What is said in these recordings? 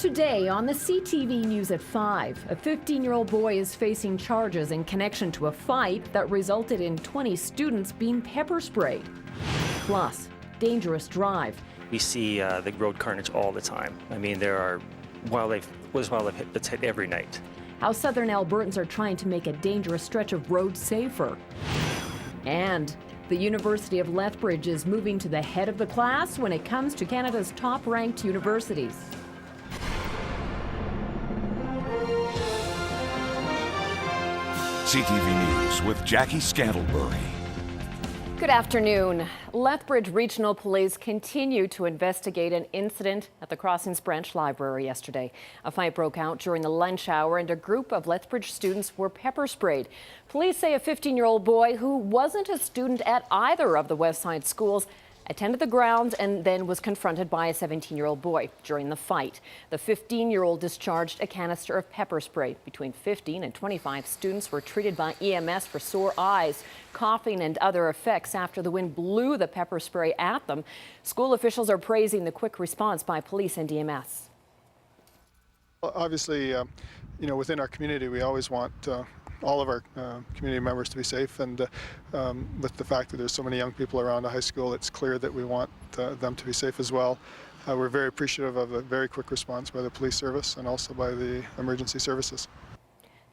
Today on the CTV News at 5, a 15-year-old boy is facing charges in connection to a fight that resulted in 20 students being pepper sprayed. Plus, dangerous drive. We see the road carnage all the time. I mean, there are wildlife that's hit every night. How Southern Albertans are trying to make a dangerous stretch of road safer. And the University of Lethbridge is moving to the head of the class when it comes to Canada's top-ranked universities. CTV News with Jackie Scantlebury. Good afternoon. Lethbridge Regional Police continue to investigate an incident at the Crossings Branch Library yesterday. A fight broke out during the lunch hour and a group of Lethbridge students were pepper sprayed. Police say a 15-year-old boy who wasn't a student at either of the West Side schools attended the grounds and then was confronted by a 17-year-old boy during the fight. The 15-year-old discharged a canister of pepper spray. Between 15 and 25 students were treated by EMS for sore eyes, coughing and other effects after the wind blew the pepper spray at them. School officials are praising the quick response by police and EMS. Well, obviously, within our community, we always want all of our community members to be safe, and with the fact that there's so many young people around a high school, it's clear that we want them to be safe as well. We're very appreciative of a very quick response by the police service and also by the emergency services.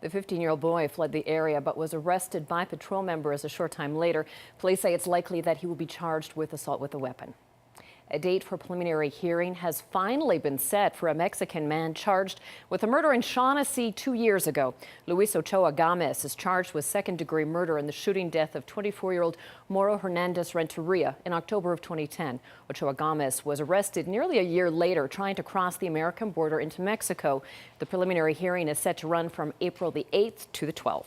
The 15-year-old boy fled the area but was arrested by patrol members a short time later. Police say it's likely that he will be charged with assault with a weapon. A date for preliminary hearing has finally been set for a Mexican man charged with a murder in Shaughnessy 2 years ago. Luis Ochoa Gomez is charged with second-degree murder in the shooting death of 24-year-old Mauro Hernandez Renteria in October of 2010. Ochoa Gomez was arrested nearly a year later trying to cross the American border into Mexico. The preliminary hearing is set to run from April the 8th to the 12th.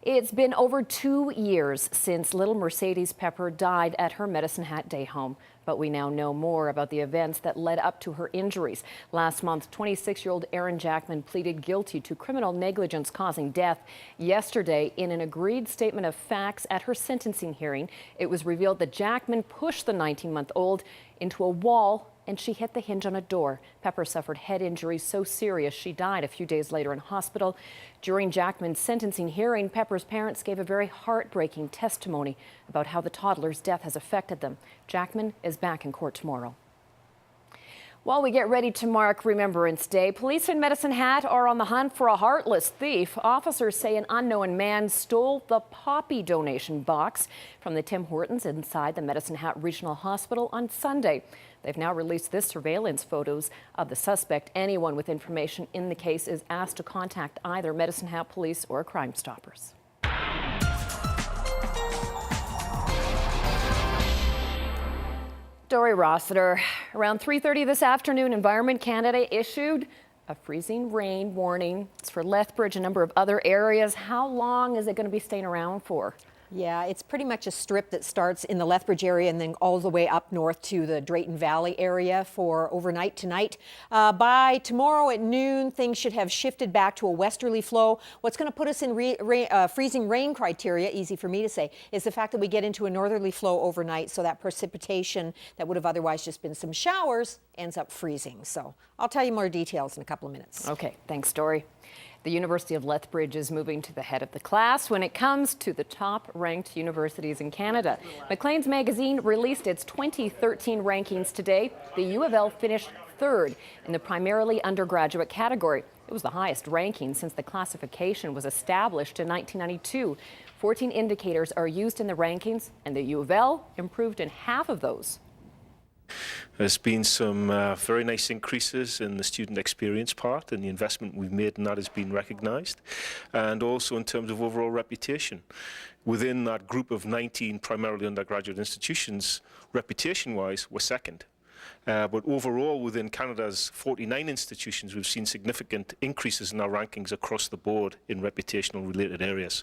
It's been over 2 years since little Mercedes Pepper died at her Medicine Hat Day home, but we now know more about the events that led up to her injuries. Last month, 26-year-old Erin Jackman pleaded guilty to criminal negligence causing death. Yesterday, in an agreed statement of facts at her sentencing hearing, it was revealed that Jackman pushed the 19-month-old into a wall and she hit the hinge on a door. Pepper suffered head injuries so serious she died a few days later in hospital. During Jackman's sentencing hearing, Pepper's parents gave a very heartbreaking testimony about how the toddler's death has affected them. Jackman is back in court tomorrow. While we get ready to mark Remembrance Day, police in Medicine Hat are on the hunt for a heartless thief. Officers say an unknown man stole the poppy donation box from the Tim Hortons inside the Medicine Hat Regional Hospital on Sunday. They've now released this surveillance photos of the suspect. Anyone with information in the case is asked to contact either Medicine Hat Police or Crime Stoppers. Dory Rossiter, around 3:30 this afternoon, Environment Canada issued a freezing rain warning. It's for Lethbridge, a number of other areas. How long is it going to be staying around for? Yeah, it's pretty much a strip that starts in the Lethbridge area and then all the way up north to the Drayton Valley area for overnight tonight. By tomorrow at noon, things should have shifted back to a westerly flow. What's going to put us in freezing rain criteria, easy for me to say, is the fact that we get into a northerly flow overnight, so that precipitation that would have otherwise just been some showers ends up freezing. So I'll tell you more details in a couple of minutes. Okay, thanks, Dory. The University of Lethbridge is moving to the head of the class when it comes to the top-ranked universities in Canada. Maclean's magazine released its 2013 rankings today. The U of L finished third in the primarily undergraduate category. It was the highest ranking since the classification was established in 1992. 14 indicators are used in the rankings, and the U of L improved in half of those. There's been some very nice increases in the student experience part, and the investment we've made in that has been recognised. And also in terms of overall reputation. Within that group of 19 primarily undergraduate institutions, reputation-wise, we're second. But overall, within Canada's 49 institutions, we've seen significant increases in our rankings across the board in reputational-related areas.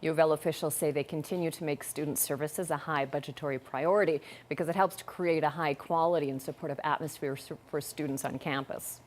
U of L officials say they continue to make student services a high budgetary priority because it helps to create a high quality and supportive atmosphere for students on campus.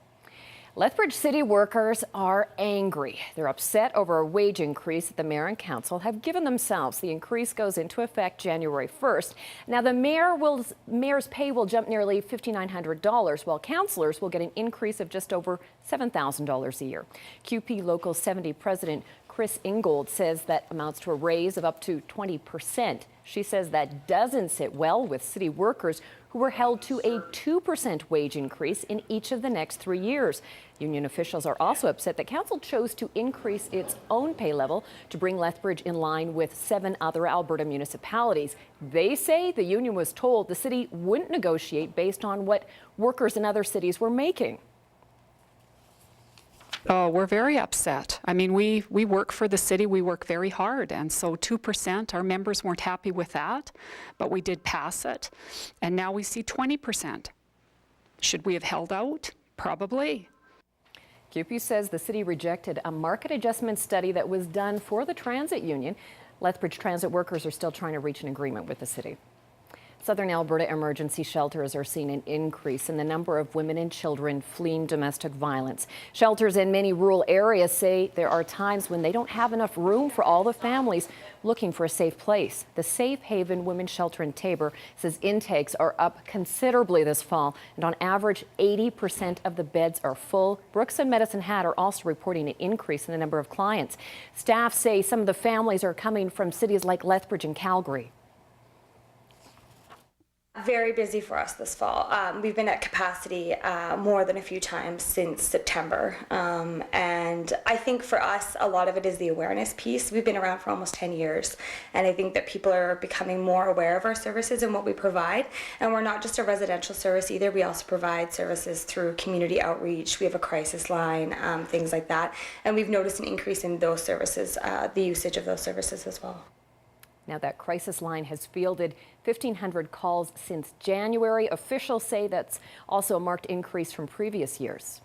Lethbridge city workers are angry. They're upset over a wage increase that the mayor and council have given themselves. The increase goes into effect January 1st. Now, the mayor's pay will jump nearly $5,900, while councillors will get an increase of just over $7,000 a year. QP Local 70 President Chris Ingold says that amounts to a raise of up to 20%. She says that doesn't sit well with city workers who were held to a 2% wage increase in each of the next 3 years. Union officials are also upset that council chose to increase its own pay level to bring Lethbridge in line with 7 other Alberta municipalities. They say the union was told the city wouldn't negotiate based on what workers in other cities were making. Oh, we're very upset. I mean, we work for the city, we work very hard, and so 2%, our members weren't happy with that, but we did pass it, and now we see 20%. Should we have held out? Probably. QP says the city rejected a market adjustment study that was done for the transit union. Lethbridge transit workers are still trying to reach an agreement with the city. Southern Alberta emergency shelters are seeing an increase in the number of women and children fleeing domestic violence. Shelters in many rural areas say there are times when they don't have enough room for all the families looking for a safe place. The Safe Haven Women's Shelter in Taber says intakes are up considerably this fall, and on average, 80% of the beds are full. Brooks and Medicine Hat are also reporting an increase in the number of clients. Staff say some of the families are coming from cities like Lethbridge and Calgary. Very busy for us this fall. We've been at capacity more than a few times since September. And I think for us, a lot of it is the awareness piece. We've been around for almost 10 years. And I think that people are becoming more aware of our services and what we provide. And we're not just a residential service either. We also provide services through community outreach. We have a crisis line, things like that. And we've noticed an increase in those services, the usage of those services as well. Now, that crisis line has fielded 1,500 calls since January. Officials say that's also a marked increase from previous years.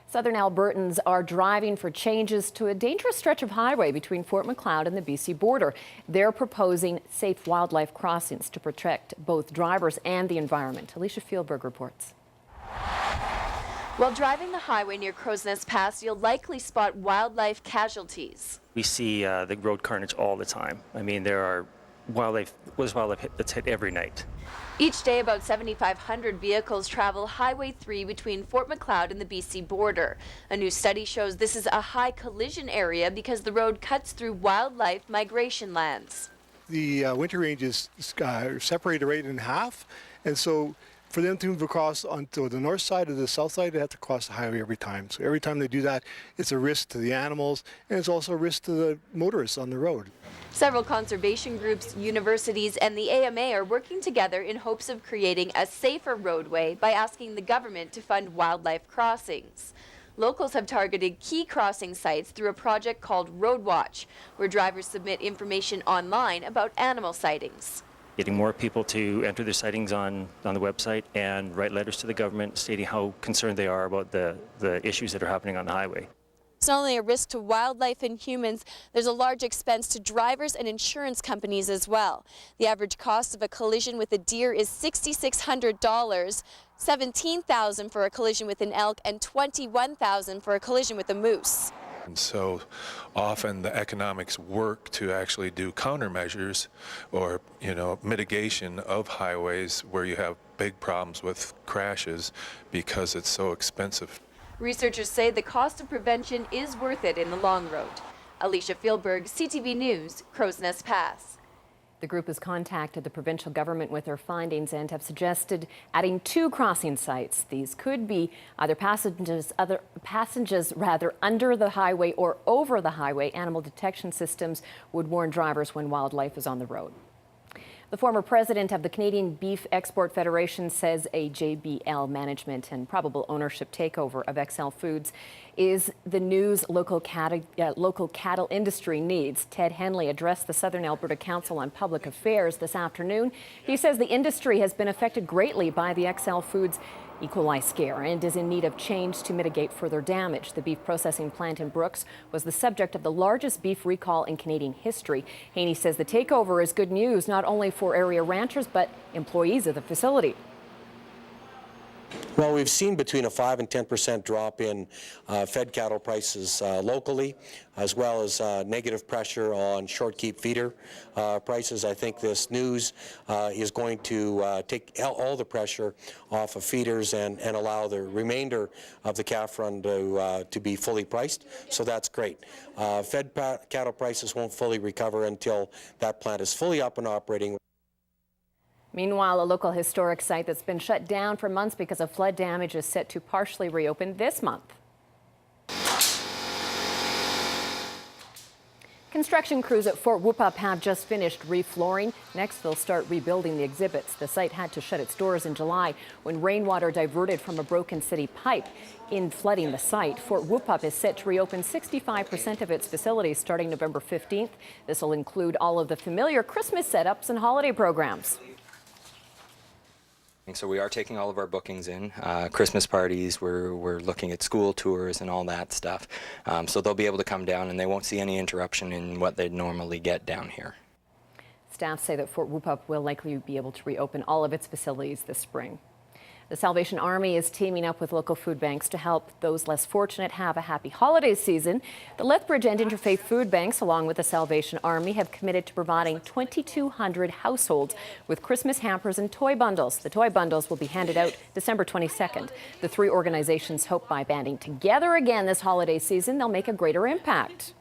Southern Albertans are driving for changes to a dangerous stretch of highway between Fort Macleod and the BC border. They're proposing safe wildlife crossings to protect both drivers and the environment. Alicia Fieldberg reports. While driving the highway near Crow's Nest Pass, you'll likely spot wildlife casualties. We see the road carnage all the time. I mean, there are wildlife that's hit every night. Each day, about 7,500 vehicles travel Highway 3 between Fort Macleod and the BC border. A new study shows this is a high collision area because the road cuts through wildlife migration lands. The winter range is separated right in half, and so for them to move across onto the north side or the south side, they have to cross the highway every time. So every time they do that, it's a risk to the animals, and it's also a risk to the motorists on the road. Several conservation groups, universities, and the AMA are working together in hopes of creating a safer roadway by asking the government to fund wildlife crossings. Locals have targeted key crossing sites through a project called Road Watch, where drivers submit information online about animal sightings. Getting more people to enter their sightings on the website and write letters to the government stating how concerned they are about the issues that are happening on the highway. It's not only a risk to wildlife and humans, there's a large expense to drivers and insurance companies as well. The average cost of a collision with a deer is $6,600, $17,000 for a collision with an elk, and $21,000 for a collision with a moose. And so often the economics work to actually do countermeasures or, mitigation of highways where you have big problems with crashes because it's so expensive. Researchers say the cost of prevention is worth it in the long road. Alicia Fieldberg, CTV News, Crow's Nest Pass. The group has contacted the provincial government with their findings and have suggested adding 2 crossing sites. These could be either passengers under the highway or over the highway. Animal detection systems would warn drivers when wildlife is on the road. The former president of the Canadian Beef Export Federation says a JBL management and probable ownership takeover of XL Foods is the news local cattle industry needs. Ted Henley addressed the Southern Alberta Council on Public Affairs this afternoon. He says the industry has been affected greatly by the XL Foods E. coli scare and is in need of change to mitigate further damage. The beef processing plant in Brooks was the subject of the largest beef recall in Canadian history. Haney says the takeover is good news not only for area ranchers but employees of the facility. Well, we've seen between a 5 and 10% drop in fed cattle prices locally, as well as negative pressure on short keep feeder prices. I think this news is going to take all the pressure off of feeders and allow the remainder of the calf run to be fully priced, so that's great. Fed cattle prices won't fully recover until that plant is fully up and operating. Meanwhile, a local historic site that's been shut down for months because of flood damage is set to partially reopen this month. Construction crews at Fort Whoop-Up have just finished reflooring. Next, they'll start rebuilding the exhibits. The site had to shut its doors in July when rainwater diverted from a broken city pipe in flooding the site. Fort Whoop-Up is set to reopen 65% of its facilities starting November 15th. This will include all of the familiar Christmas setups and holiday programs. So we are taking all of our bookings in, Christmas parties, we're looking at school tours and all that stuff. So they'll be able to come down and they won't see any interruption in what they'd normally get down here. Staff say that Fort Whoop-Up will likely be able to reopen all of its facilities this spring. The Salvation Army is teaming up with local food banks to help those less fortunate have a happy holiday season. The Lethbridge and Interfaith Food Banks, along with the Salvation Army, have committed to providing 2,200 households with Christmas hampers and toy bundles. The toy bundles will be handed out December 22nd. The three organizations hope by banding together again this holiday season, they'll make a greater impact.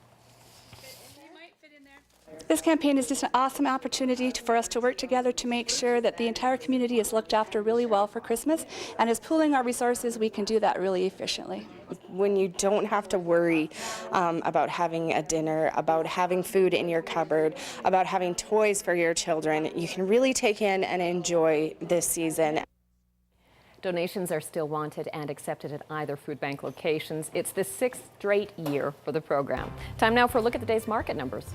This campaign is just an awesome opportunity for us to work together to make sure that the entire community is looked after really well for Christmas, and as pooling our resources, we can do that really efficiently. When you don't have to worry about having a dinner, about having food in your cupboard, about having toys for your children, you can really take in and enjoy this season. Donations are still wanted and accepted at either food bank locations. It's the 6th straight year for the program. Time now for a look at the day's market numbers.